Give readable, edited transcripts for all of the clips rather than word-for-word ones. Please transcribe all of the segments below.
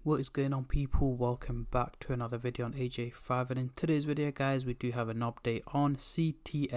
What is going on, people? Welcome back to another video on AJ5, and in today's video guys we do have an update on Ctsi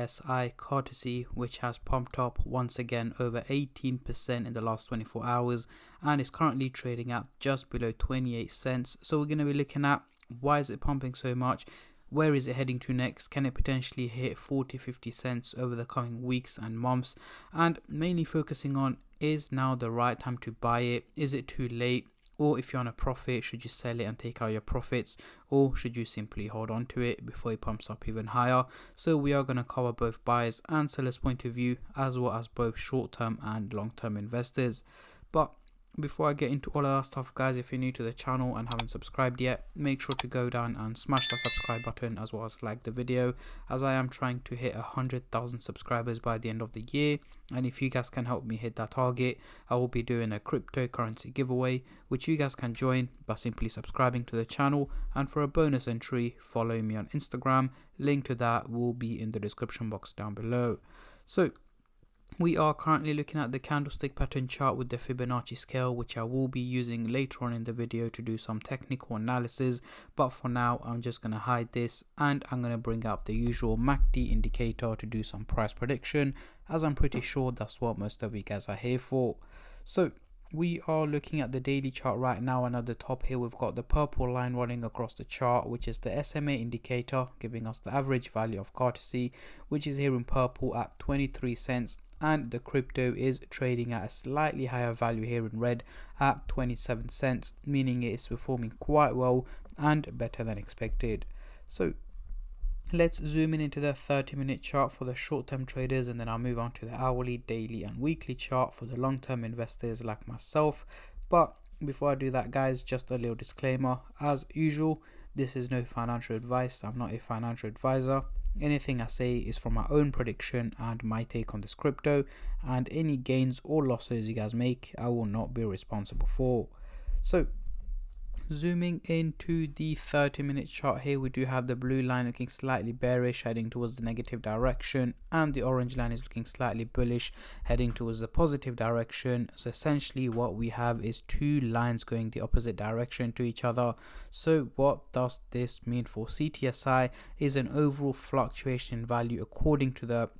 Cartesi, which has pumped up once again over 18% in the last 24 hours and is currently trading at just below 28 cents. So we're going to be looking at why is it pumping so much, where is it heading to next, can it potentially hit 40-50 cents over the coming weeks and months, and mainly focusing on is now the right time to buy it, is it too late, or if you're on a profit, should you sell it and take out your profits, or should you simply hold on to it before it pumps up even higher? So we are going to cover both buyers and sellers point of view, as well as both short-term and long-term investors. But before I get into all of that stuff guys, if you're new to the channel and haven't subscribed yet, make sure to go down and smash that subscribe button, as well as like the video, as I am trying to hit 100,000 subscribers by the end of the year. And if you guys can help me hit that target, I will be doing a cryptocurrency giveaway, which you guys can join by simply subscribing to the channel, and for a bonus entry, follow me on Instagram. Link to that will be in the description box down below. So we are currently looking at the candlestick pattern chart with the Fibonacci scale, which I will be using later on in the video to do some technical analysis, but for now I'm just going to hide this and I'm going to bring up the usual MACD indicator to do some price prediction, as I'm pretty sure that's what most of you guys are here for. So we are looking at the daily chart right now, and at the top here we've got the purple line running across the chart, which is the SMA indicator, giving us the average value of Cartesi, which is here in purple at 23 cents, and the crypto is trading at a slightly higher value here in red at 27 cents, meaning it is performing quite well and better than expected. So let's zoom in into the 30-minute chart for the short-term traders, and then I'll move on to the hourly, daily and weekly chart for the long-term investors like myself. But before I do that guys, just a little disclaimer. As usual, this is no financial advice. I'm not a financial advisor. Anything I say is from my own prediction and my take on this crypto, and any gains or losses you guys make, I will not be responsible for. So zooming into the 30-minute chart here, we do have the blue line looking slightly bearish, heading towards the negative direction, and the orange line is looking slightly bullish, heading towards the positive direction. So essentially what we have is two lines going the opposite direction to each other. So what does this mean for CTSI is an overall fluctuation in value. According to the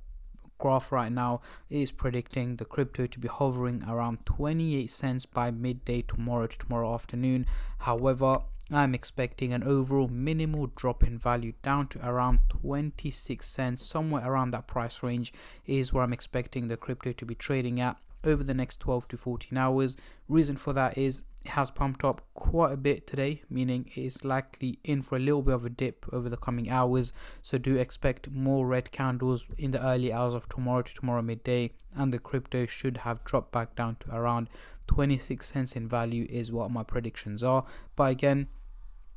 graph right now, is predicting the crypto to be hovering around 28 cents by midday tomorrow to tomorrow afternoon. However, I'm expecting an overall minimal drop in value down to around 26 cents, somewhere around that price range is where I'm expecting the crypto to be trading at over the next 12 to 14 hours. Reason for that is it has pumped up quite a bit today, meaning it is likely in for a little bit of a dip over the coming hours. So do expect more red candles in the early hours of tomorrow to tomorrow midday, and the crypto should have dropped back down to around 26 cents in value is what my predictions are. But again,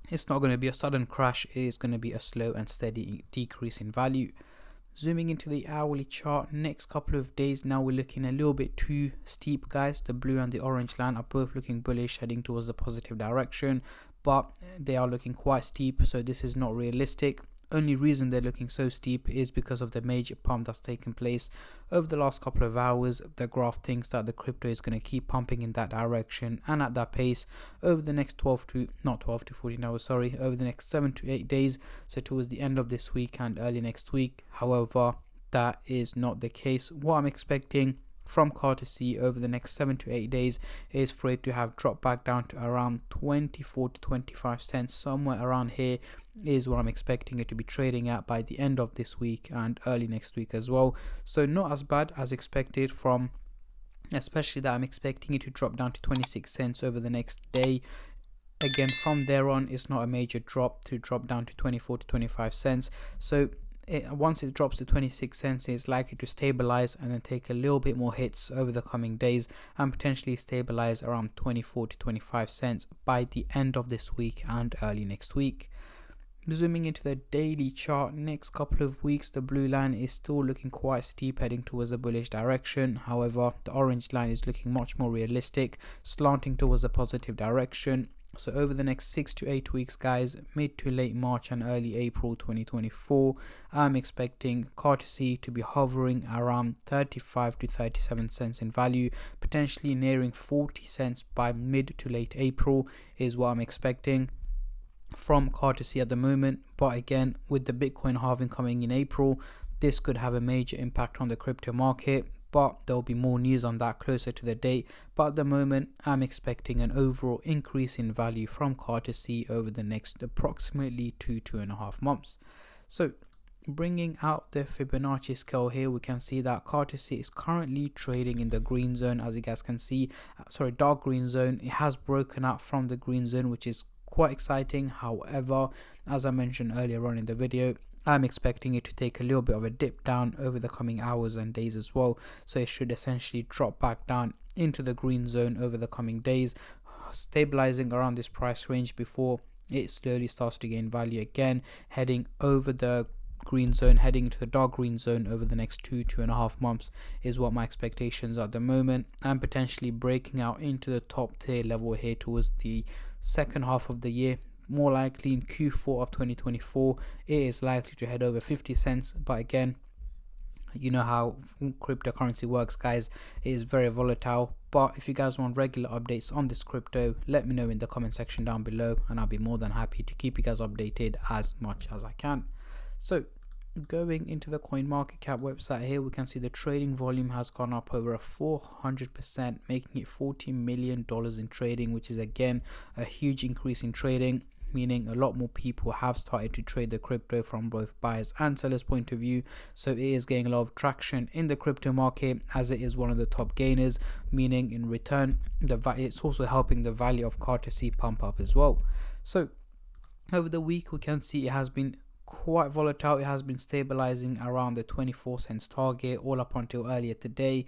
it's not going to be a sudden crash, it is going to be a slow and steady decrease in value. Zooming into the hourly chart, next couple of days now we're looking a little bit too steep guys. The blue and the orange line are both looking bullish, heading towards the positive direction, but they are looking quite steep, so this is not realistic. Only reason they're looking so steep is because of the major pump that's taken place over the last couple of hours. The graph thinks that the crypto is going to keep pumping in that direction and at that pace over the next 14 hours, over the next 7 to 8 days, so towards the end of this week and early next week. However, that is not the case. What I'm expecting from Cartesi over the next 7 to 8 days is for it to have dropped back down to around 24 to 25 cents, somewhere around here is what I'm expecting it to be trading at by the end of this week and early next week as well. So not as bad as expected, from especially that I'm expecting it to drop down to 26 cents over the next day. Again, from there on, it's not a major drop to drop down to 24 to 25 cents. So once it drops to 26 cents, it's likely to stabilize and then take a little bit more hits over the coming days and potentially stabilize around 24 to 25 cents by the end of this week and early next week. Zooming into the daily chart, next couple of weeks, the blue line is still looking quite steep, heading towards a bullish direction. However, the orange line is looking much more realistic, slanting towards a positive direction. So over the next 6 to 8 weeks, guys, mid to late March and early April 2024, I'm expecting Cartesi to be hovering around 35 to 37 cents in value, potentially nearing 40 cents by mid to late April is what I'm expecting from Cartesi at the moment. But again, with the Bitcoin halving coming in April, this could have a major impact on the crypto market, but there'll be more news on that closer to the date. But at the moment, I'm expecting an overall increase in value from Cartesi over the next approximately 2.5 months. So bringing out the Fibonacci scale here, we can see that Cartesi is currently trading in the green zone, as you guys can see. Dark green zone. It has broken out from the green zone, which is quite exciting. However, as I mentioned earlier on in the video, I'm expecting it to take a little bit of a dip down over the coming hours and days as well. So it should essentially drop back down into the green zone over the coming days, stabilizing around this price range before it slowly starts to gain value again, heading over the green zone, heading into the dark green zone over the next 2.5 months is what my expectations are at the moment, and potentially breaking out into the top tier level here towards the second half of the year. More likely in Q4 of 2024, it is likely to head over 50 cents. But again, you know how cryptocurrency works, guys. It is very volatile. But if you guys want regular updates on this crypto, let me know in the comment section down below, and I'll be more than happy to keep you guys updated as much as I can. So going into the CoinMarketCap website here, we can see the trading volume has gone up over 400%, making it $40 million in trading, which is again a huge increase in trading, meaning a lot more people have started to trade the crypto from both buyers and sellers point of view. So it is getting a lot of traction in the crypto market, as it is one of the top gainers, meaning in return it's also helping the value of Cartesi pump up as well. So over the week, we can see it has been quite volatile. It has been stabilizing around the 24 cents target all up until earlier today.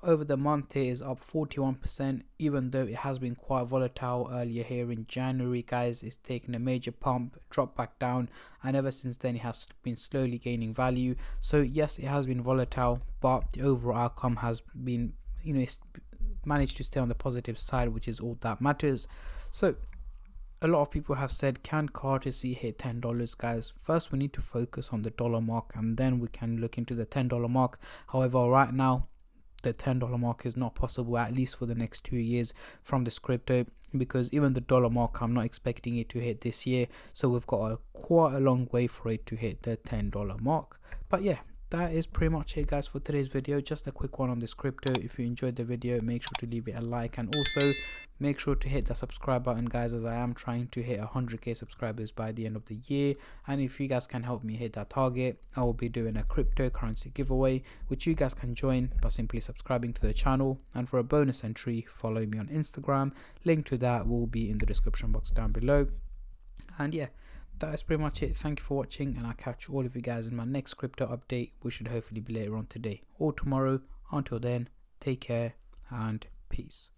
Over the month, it is up 41%, even though it has been quite volatile earlier here in January, guys. It's taken a major pump, dropped back down, and ever since then it has been slowly gaining value. So yes, it has been volatile, but the overall outcome has been, it's managed to stay on the positive side, which is all that matters. So a lot of people have said, can Cartesi hit $10, guys? First, we need to focus on the dollar mark, and then we can look into the $10 mark. However, right now, the $10 mark is not possible, at least for the next 2 years from this crypto, because even the dollar mark, I'm not expecting it to hit this year. So we've got quite a long way for it to hit the $10 mark. But yeah, that is pretty much it, guys, for today's video. Just a quick one on this crypto. If you enjoyed the video, make sure to leave it a like, and also make sure to hit the subscribe button, guys, as I am trying to hit 100k subscribers by the end of the year. And if you guys can help me hit that target, I will be doing a cryptocurrency giveaway, which you guys can join by simply subscribing to the channel. And for a bonus entry, follow me on Instagram. Link to that will be in the description box down below. And yeah, that is pretty much it. Thank you for watching, and I'll catch all of you guys in my next crypto update, which should hopefully be later on today or tomorrow. Until then, take care and peace.